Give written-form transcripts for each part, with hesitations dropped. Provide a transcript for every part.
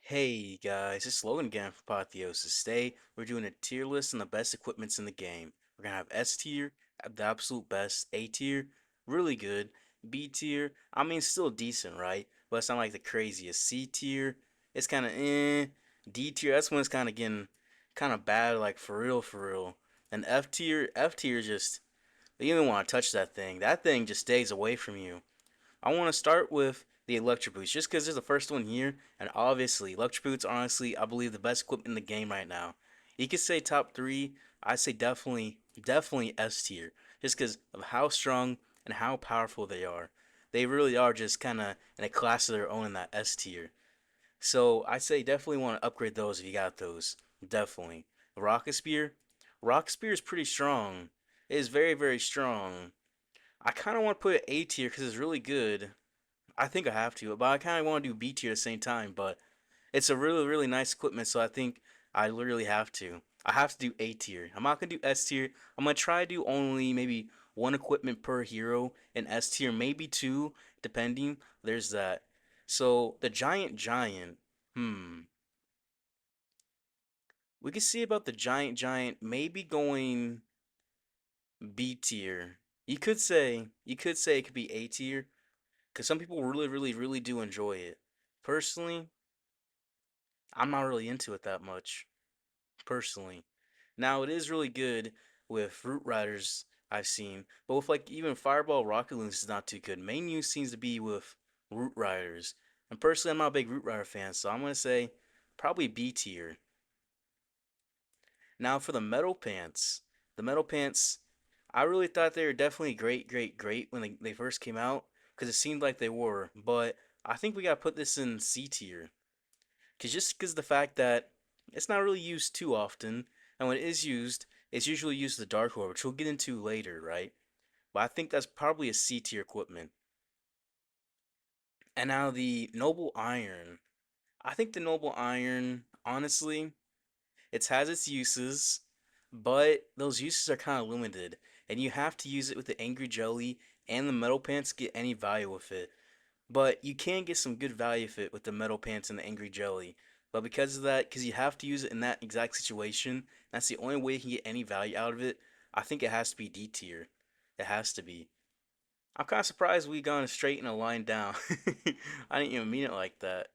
Hey guys, it's Logan again for Apotheosis. Today we're doing a tier list on the best equipments in the game. We're gonna have S tier, the absolute best, A tier, really good, B tier, I mean still decent, right? But it's not like the craziest. C tier, it's kinda D tier, that's when it's kinda getting kinda bad, like for real. And F tier is just you don't even want to touch that thing. That thing just stays away from you. I want to start with the Electro Boots just because it's the first one here, and obviously, Electro Boots are honestly, I believe, the best equipment in the game right now. You could say top three, I say definitely S tier, just because of how strong and how powerful they are. They really are just kind of in a class of their own in that S tier. So I say definitely want to upgrade those if you got those. Definitely. Rocket Spear, Rocket Spear is pretty strong. It is very strong. I kind of want to put it A tier because it's really good. I think I have to, but I kind of want to do B tier at the same time. But it's a really nice equipment, so I think I literally have to. I have to do A tier. I'm not gonna do S tier. I'm gonna try to do only maybe one equipment per hero in S tier, maybe two, depending. There's that. So the giant, hmm. We could see about the giant maybe going B tier. You could say it could be A tier because some people really do enjoy it. Personally, I'm not really into it that much, personally. Now, it is really good with Root Riders I've seen, but with like even Fireball Rocket Loons is not too good. Main use seems to be with Root Riders. And personally, I'm not a big Root Rider fan, so I'm going to say probably B tier. Now, for the Metal Pants. The Metal Pants, I really thought they were definitely great when they first came out, because it seemed like they were, but I think we got to put this in C tier. Because the fact that it's not really used too often, and when it is used, it's usually used the Dark Orb, which we'll get into later, right? But I think that's probably a C tier equipment. And now the Noble Iron. I think the Noble Iron, honestly, it has its uses, but those uses are kind of limited, and you have to use it with the Angry Jelly and the Metal Pants to get any value with it. But you can get some good value fit with the Metal Pants and the Angry Jelly. But because of that, because you have to use it in that exact situation, that's the only way you can get any value out of it. I think it has to be D tier. It has to be. I'm kind of surprised we gone straight in a line down. I didn't even mean it like that.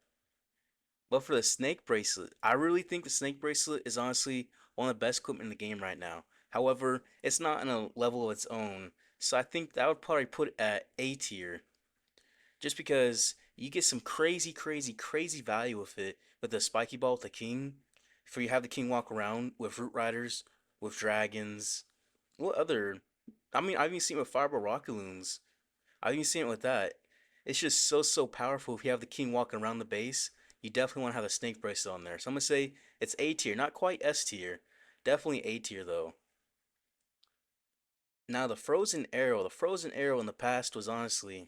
But for the Snake Bracelet, I really think the Snake Bracelet is honestly one of the best equipment in the game right now. However, it's not in a level of its own. So I think that would probably put it at A tier just because you get some crazy value with it with the spiky ball with the king. For you have the king walk around with root riders, with dragons. What other? I mean, I've even seen it with fireball rocket loons. I've even seen it with that. It's just so powerful. If you have the king walking around the base, you definitely want to have the snake bracelet on there. So I'm gonna say it's A tier, not quite S tier. Definitely A tier though. Now the frozen arrow in the past was honestly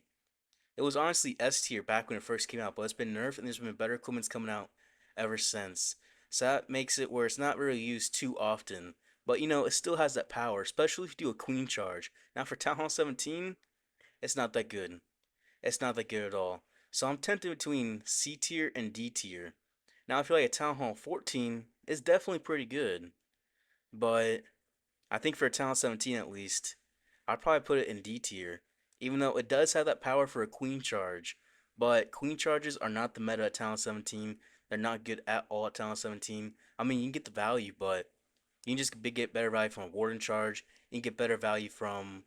it was honestly S tier back when it first came out, but it's been nerfed and there's been better equipments coming out ever since. So that makes it where it's not really used too often. But it still has that power, especially if you do a queen charge. Now for Town Hall 17, it's not that good. It's not that good at all. So I'm tempted between C tier and D tier. Now I feel like a Town Hall 14 is definitely pretty good, but I think for a Town Hall 17 at least, I'd probably put it in D tier, even though it does have that power for a queen charge. But queen charges are not the meta at Talent 17. They're not good at all at Talent 17. I mean, you can get the value, but you can just get better value from a warden charge. You can get better value from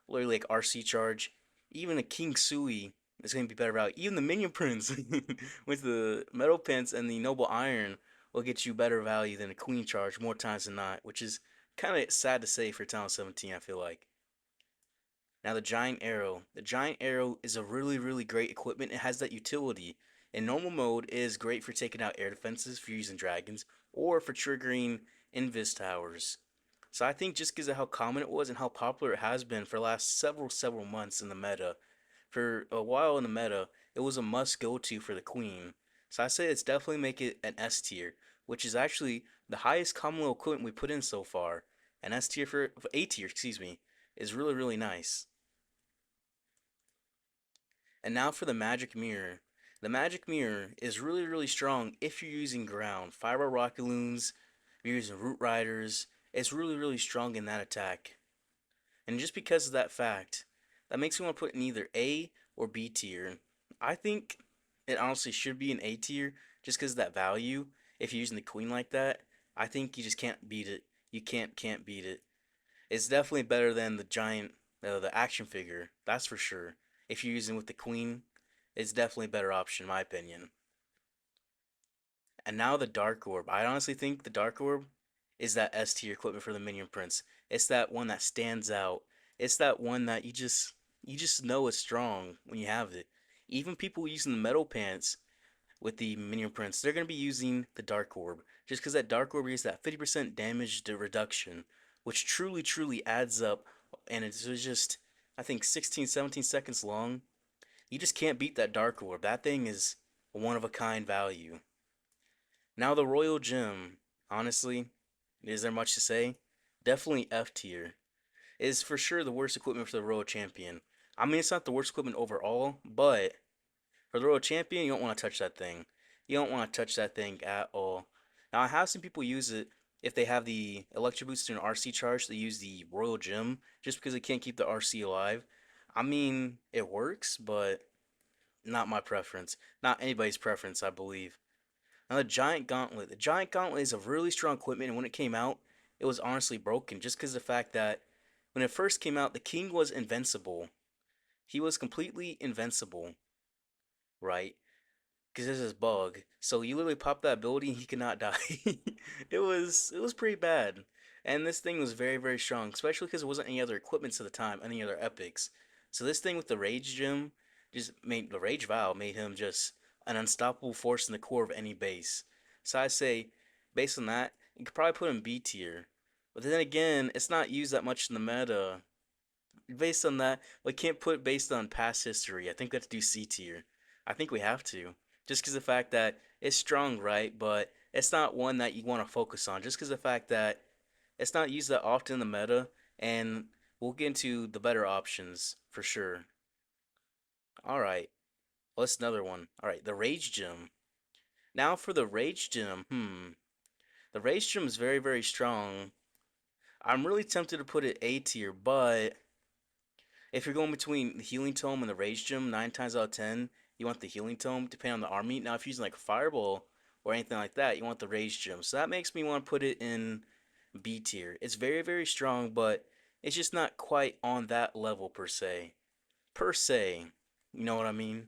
literally like RC charge. Even a King Sui is going to be better value. Even the Minion Prince with the Metal Pence and the Noble Iron will get you better value than a Queen charge more times than not, which is kind of sad to say for Talent 17, I feel like. Now the Giant Arrow. The Giant Arrow is a really great equipment. It has that utility. In normal mode, it is great for taking out air defenses for using dragons or for triggering invis towers. So I think just because of how common it was and how popular it has been for the last several months in the meta, for a while in the meta, it was a must go to for the queen. So I say it's definitely make it an S tier, which is actually the highest common level equipment we put in so far. An S tier for A tier, excuse me, is really nice. And now for the Magic Mirror. The magic mirror is really, really strong if you're using ground. Fiber rocket loons, if you're using root riders, it's really, really strong in that attack. And just because of that fact, that makes me want to put in either A or B tier. I think it honestly should be an A tier just because of that value. If you're using the queen like that, I think you just can't beat it. You can't beat it. It's definitely better than the giant, the action figure. That's for sure. If you're using with the queen, it's definitely a better option in my opinion. And now the Dark Orb. I honestly think the Dark Orb is that S tier equipment for the Minion Prince. It's that one that stands out. It's that one that you just know is strong when you have it. Even people using the metal pants with the Minion Prince, they're gonna be using the Dark Orb. Just because that Dark Orb is that 50% damage to reduction, which truly adds up, and it's just I think 16, 17 seconds long. You just can't beat that Dark Orb. That thing is a one of a kind value. Now the Royal Gem, honestly, is there much to say? Definitely F tier. It is for sure the worst equipment for the Royal Champion. I mean, it's not the worst equipment overall, but for the Royal Champion, you don't want to touch that thing. You don't want to touch that thing at all. Now, I have seen people use it if they have the Electro Booster and RC charge, they use the Royal Gem just because they can't keep the RC alive. I mean, it works, but not my preference. Not anybody's preference, I believe. Now the Giant Gauntlet. The Giant Gauntlet is a really strong equipment, and when it came out, it was honestly broken just because of the fact that when it first came out, the King was invincible. He was completely invincible, right? Because there's this bug. So you literally pop that ability and he cannot die. it was pretty bad. And this thing was very, very strong, especially because there wasn't any other equipments at the time, any other epics. So this thing with the Rage Gem just made the Rage Vow made him just an unstoppable force in the core of any base. So I say, based on that, you could probably put him B tier. But then again, it's not used that much in the meta. Based on that, we can't put based on past history. I think we have to do C tier. I think we have to. Just because of the fact that it's strong, right? But it's not one that you want to focus on. Just because of the fact that it's not used that often in the meta. And we'll get into the better options for sure. Alright, what's another one? Alright, the Rage Gem. Now for the Rage Gem, The Rage Gem is very, very strong. I'm really tempted to put it A tier, but if you're going between the Healing Tome and the Rage Gem, 9 times out of 10, you want the Healing Tome, depending on the army. Now, if you're using like Fireball or anything like that, you want the Rage Gem. So that makes me want to put it in B tier. It's very, very strong, but it's just not quite on that level per se. Per se. You know what I mean?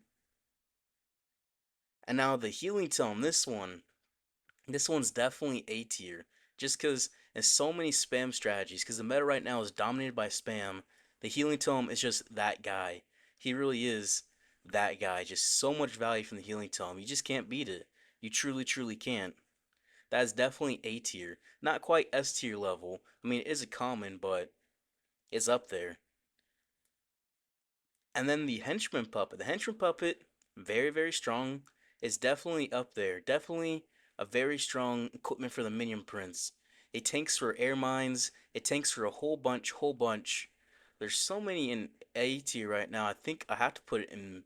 And now the Healing Tome, this one's definitely A tier. Just because there's so many spam strategies. Because the meta right now is dominated by spam. The Healing Tome is just that guy. He really is that guy. Just so much value from the Healing Tome. You just can't beat it. You truly can't. That is definitely A tier. Not quite S tier level. I mean, it is a common, but it's up there. And then the Henchman Puppet. The Henchman Puppet, very, very strong. It's definitely up there. Definitely a very strong equipment for the Minion Prince. It tanks for air mines. It tanks for a whole bunch. There's so many in A tier right now. I think I have to put it in.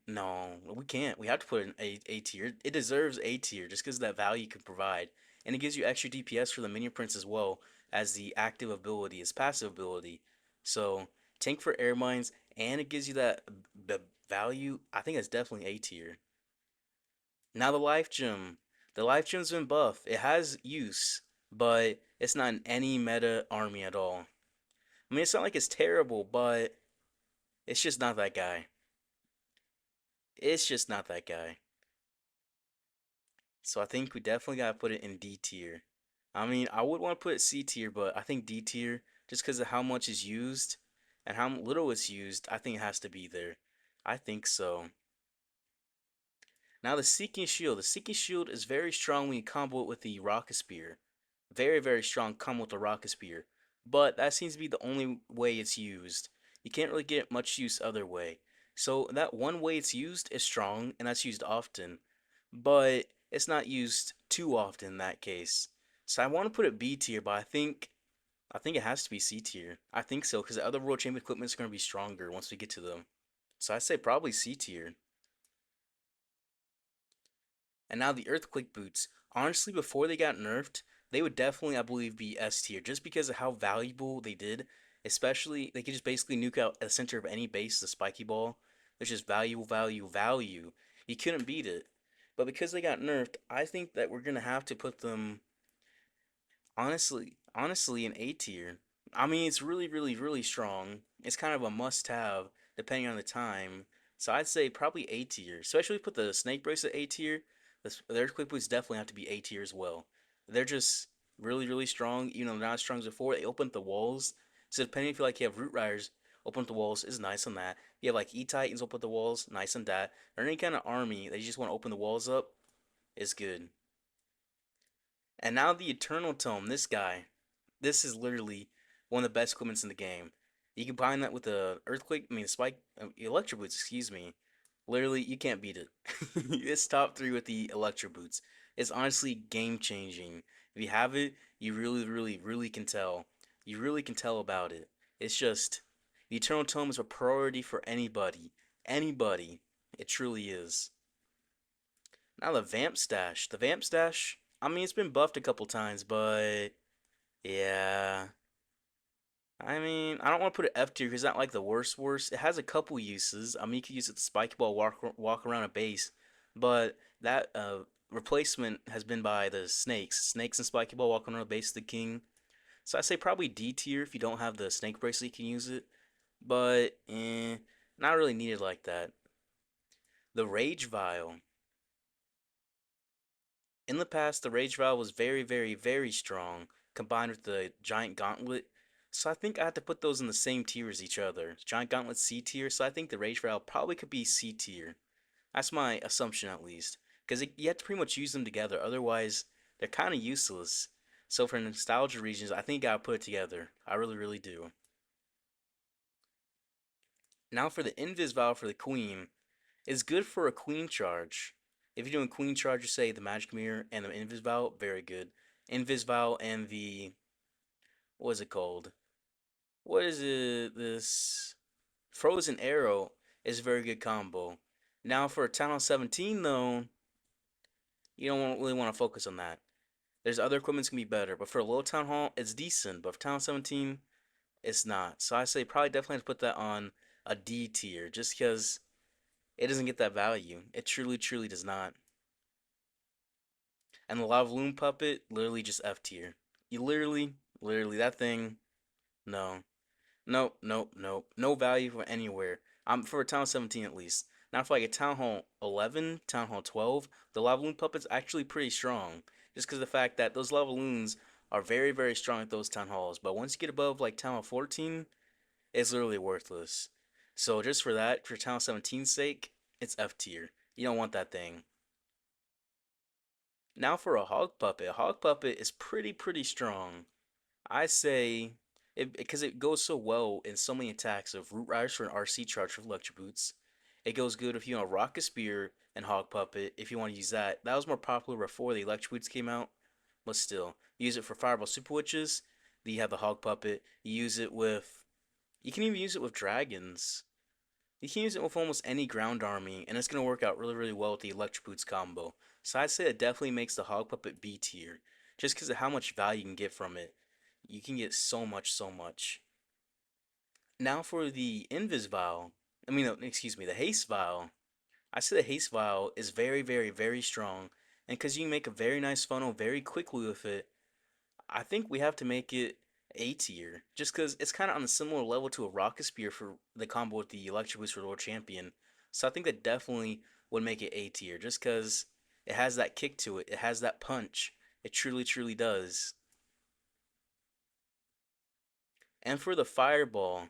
No, we can't. We have to put it in A tier. It deserves A tier just because of that value it can provide. And it gives you extra DPS for the Minion Prince as well as the active ability, its passive ability. So, tank for air mines, and it gives you that value. I think it's definitely A tier. Now the Life Gem. The Life Gem's been buffed. It has use, but it's not in any meta army at all. I mean, it's not like it's terrible, but it's just not that guy. It's just not that guy. So I think we definitely gotta put it in D tier. I mean, I would want to put it C tier, but I think D tier, just because of how much is used and how little it's used, I think it has to be there. I think so. Now the Seeking Shield. The Seeking Shield is very strong when you combo it with the Rocket Spear. Very, very strong combo with the Rocket Spear. But that seems to be the only way it's used. You can't really get much use other way. So that one way it's used is strong, and that's used often. But it's not used too often in that case. So I want to put it B tier, but I think it has to be C tier. I think so, because the other World Champion equipment is going to be stronger once we get to them. So I say probably C tier. And now the Earthquake boots. Honestly, before they got nerfed, they would definitely, I believe, be S tier just because of how valuable they did. Especially, they could just basically nuke out at the center of any base the spiky ball. There's just value, value, value. You couldn't beat it. But because they got nerfed, I think that we're gonna have to put them honestly in A tier. I mean, it's really, really, really strong. It's kind of a must-have depending on the time. So I'd say probably A tier. Especially if we put the Snake Bracelet A tier. The Earthquake Boots definitely have to be A tier as well. They're just really, really strong. Even though they're not as strong as before, they open up the walls. So depending if you like, you have Root Riders open up the walls is nice on that. You have like E-Titans open up the walls, nice on that. Or any kind of army that you just want to open the walls up is good. And now the Eternal Tome, this guy. This is literally one of the best equipments in the game. You combine that with the Earthquake, I mean, Spike, Electro Boots, excuse me. Literally, you can't beat it. It's top three with the Electro Boots. It's honestly game changing. If you have it, you really, really, really can tell. You really can tell about it. It's just, the Eternal Tome is a priority for anybody. Anybody. It truly is. Now the Vamp Stash. The Vamp Stash, I mean, it's been buffed a couple times, but yeah. I mean, I don't want to put it F tier because it's not like the worst. It has a couple uses. I mean, you could use it to spike ball, walk around a base, but that replacement has been by the snakes. Snakes and spiky ball walking around the base of the king. So I say probably D tier if you don't have the snake bracelet, you can use it, but not really needed like that. The Rage Vial. In the past, the Rage Vial was very, very, very strong, combined with the Giant Gauntlet. So I think I have to put those in the same tier as each other. Giant Gauntlet C tier, so I think the Rage Vial probably could be C tier. That's my assumption at least. Because you have to pretty much use them together, otherwise they're kind of useless. So for nostalgia reasons, I think I gotta put it together. I really, really do. Now for the Invis Vial for the Queen. It's good for a Queen charge. If you're doing Queen charge, you say the Magic Mirror and the Invis Vial, very good. Invis Vial and the what is it called? What is it? This Frozen Arrow is a very good combo. Now for Town Hall 17 though, you don't really want to focus on that. There's other equipments can be better, but for a low Town Hall, it's decent. But for Town Hall 17, it's not. So I say probably definitely have to put that on a D tier, just because it doesn't get that value. It truly, truly does not. And the Lava Loon puppet, literally just F tier. You literally that thing, no. Nope, nope, nope. No value for anywhere. For Town 17 at least. Now for like a Town Hall 11, Town Hall 12, the Lava Loon puppet's actually pretty strong. Just because of the fact that those Lava Loons are very, very strong at those Town Halls. But once you get above like Town Hall 14, it's literally worthless. So just for that, for Town 17's sake, it's F tier. You don't want that thing. Now for a Hog Puppet. A Hog Puppet is pretty strong. I say it because it goes so well in so many attacks of Root Riders for an RC charge for Electro Boots. It goes good if you want Rocket Spear and Hog Puppet if you want to use that. That was more popular before the Electro Boots came out, but still. You use it for Fireball Super Witches, then you have the Hog Puppet. You can even use it with dragons. You can use it with almost any ground army, and it's going to work out really, really well with the Electro Boots combo. So I'd say it definitely makes the Hog Puppet B tier, just because of how much value you can get from it. You can get so much, so much. Now for the Invis Vial, I mean, no, excuse me, the Haste Vial. I say the Haste Vial is very, very, very strong, and because you can make a very nice funnel very quickly with it, I think we have to make it A tier, just because it's kind of on a similar level to a Rocket Spear for the combo with the Electro Boost for World Champion. So I think that definitely would make it A tier, just because it has that kick to it, it has that punch. It truly, truly does. And for the Fireball,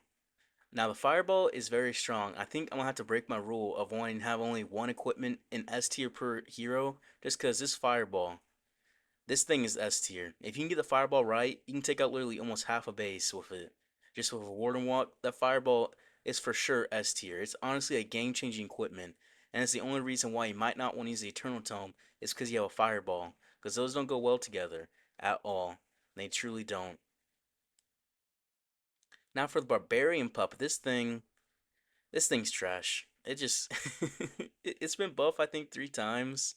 now the Fireball is very strong. I think I'm gonna have to break my rule of wanting to have only one equipment in S tier per hero, just because this Fireball, this thing is S tier. If you can get the Fireball right, you can take out literally almost half a base with it. Just with a Warden Walk, that Fireball is for sure S tier. It's honestly a game-changing equipment, and it's the only reason why you might not want to use the Eternal Tome is because you have a Fireball, because those don't go well together at all. They truly don't. Now for the Barbarian Pup, this thing's trash. It just it's been buffed I think 3 times.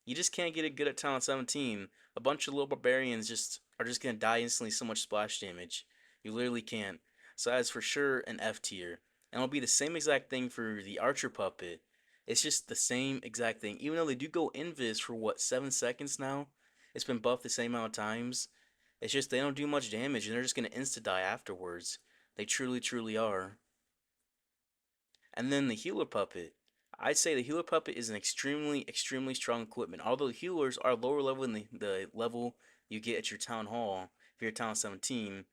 You just can't get it good at Talent 17. A bunch of little barbarians just are just gonna die instantly. So much splash damage. You literally can't. So that's for sure an F tier. And it'll be the same exact thing for the Archer Puppet. It's just the same exact thing. Even though they do go invis for what, 7 seconds now? It's been buffed the same amount of times. It's just they don't do much damage and they're just gonna insta die afterwards. They truly, truly are. And then the healer puppet. I'd say the healer puppet is an extremely, extremely strong equipment. Although healers are lower level than the level you get at your town hall, if you're town 17,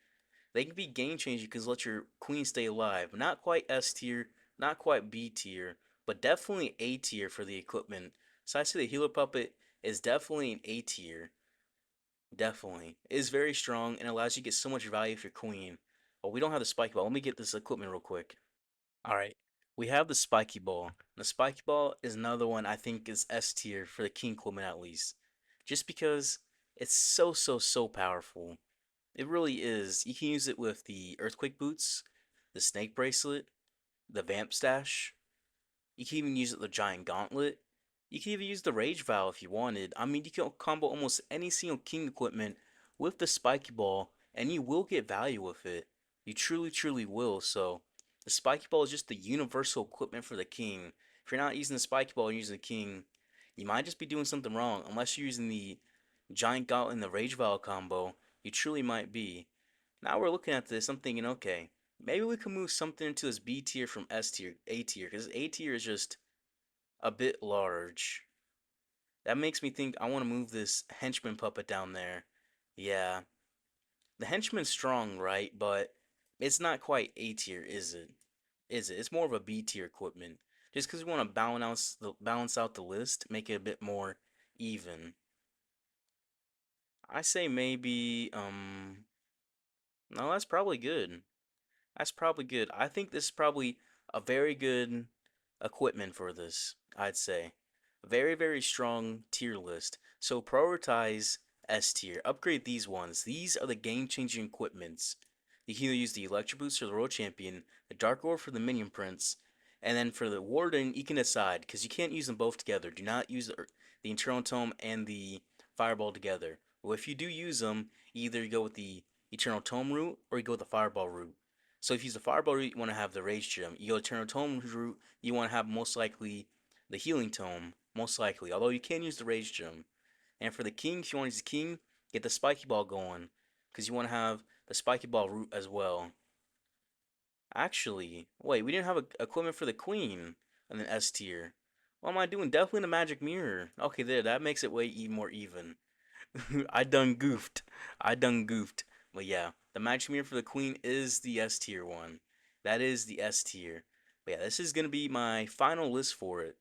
they can be game changing because let your queen stay alive. Not quite S tier, not quite B tier, but definitely A tier for the equipment. So I say the healer puppet is definitely an A tier. Definitely. It is very strong and allows you to get so much value for your queen. Well, we don't have the spike ball. Let me get this equipment real quick. All right. We have the spiky ball. The spiky ball is another one I think is S tier for the king equipment at least. Just because it's so so so powerful. It really is. You can use it with the earthquake boots, the snake bracelet, the vamp stash. You can even use it with the giant gauntlet. You can even use the rage vow if you wanted. I mean, you can combo almost any single king equipment with the spiky ball, and you will get value with it. You truly, truly will. So, the spiky ball is just the universal equipment for the king. If you're not using the spiky ball, you're using the king, you might just be doing something wrong. Unless you're using the giant gauntlet and the rage vow combo, you truly might be. Now we're looking at this, I'm thinking, okay, maybe we can move something into this B tier from S tier, A tier, because A tier is just a bit large. That makes me think I want to move this henchman puppet down there. Yeah, the henchman's strong, right? But it's not quite A tier, is it? Is it? It's more of a B tier equipment. Just because we want to balance out the list, make it a bit more even. I say maybe no, that's probably good. That's probably good. I think this is probably a very good equipment for this, I'd say. Very, very strong tier list. So prioritize S tier. Upgrade these ones. These are the game-changing equipments. You can either use the Electro Boost for the Royal Champion, the Dark Orb for the Minion Prince, and then for the Warden, you can decide, because you can't use them both together. Do not use the Eternal Tome and the Fireball together. Well, if you do use them, either you go with the Eternal Tome route or you go with the Fireball route. So if you use the Fireball route, you want to have the Rage Gem. You go Eternal Tome route, you want to have most likely the Healing Tome, most likely. Although you can use the Rage Gem. And for the King, if you want to use the King, get the Spiky Ball going, because you want to have the Spiky Ball route as well. Actually, wait, we didn't have a equipment for the Queen and then S tier. What am I doing? Definitely the Magic Mirror. Okay, there, that makes it way more even. I done goofed. I done goofed. But yeah, the Magic Mirror for the Queen is the S tier one. That is the S tier. But yeah, this is gonna be my final list for it.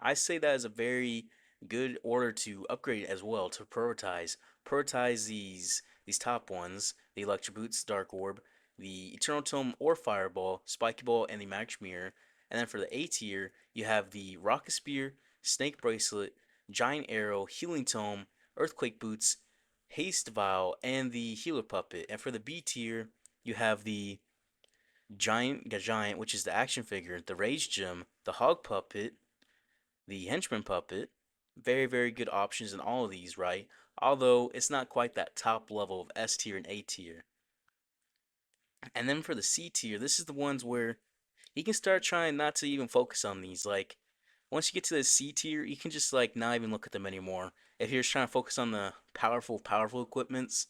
I say that is a very good order to upgrade as well to prioritize. Prioritize these top ones: the Electro Boots, Dark Orb, the Eternal Tome or Fireball, Spiky Ball, and the Magic Mirror. And then for the A tier, you have the Rocket Spear, Snake Bracelet, Giant Arrow, Healing Tome, Earthquake Boots, Haste Vial, and the Healer Puppet. And for the B tier, you have the Giant, which is the action figure, the Rage Gem, the Hog Puppet, the Henchman Puppet. Very, very good options in all of these, right? Although it's not quite that top level of S tier and A tier. And then for the C tier, this is the ones where you can start trying not to even focus on these. Like, once you get to the C tier, you can just like not even look at them anymore. If you're just trying to focus on the powerful equipments,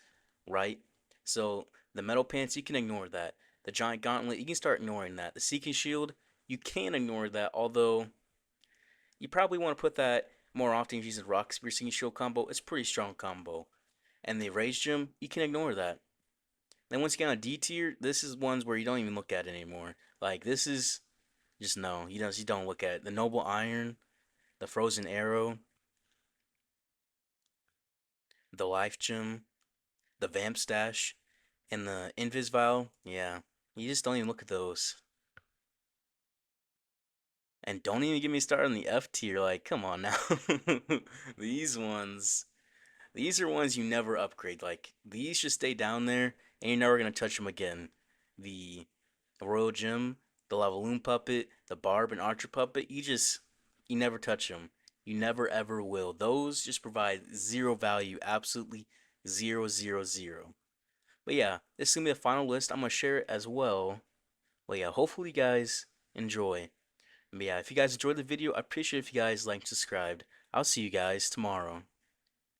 right? So the metal pants, you can ignore that. The giant gauntlet, you can start ignoring that. The seeking shield, you can ignore that. Although you probably want to put that more often if you use the rock spear seeking shield combo. It's a pretty strong combo. And the rage gem, you can ignore that. Then once you get on D tier, this is ones where you don't even look at it anymore. Like this is just no, you don't look at it. The noble iron, the frozen arrow, the life gem, the vamp stash, and the invis vial. Yeah, you just don't even look at those. And don't even get me started on the F tier. Like, come on now. these ones, these are ones you never upgrade. Like, these just stay down there, and you're never gonna touch them again. The Royal Gem, the Lavaloon puppet, the Barb and Archer puppet. You never touch them. You never ever will. Those just provide zero value, absolutely zero, zero, zero. But yeah, this is gonna be the final list. I'm gonna share it as well. But yeah, hopefully you guys enjoy. But yeah, if you guys enjoyed the video, I appreciate if you guys like and subscribed. I'll see you guys tomorrow.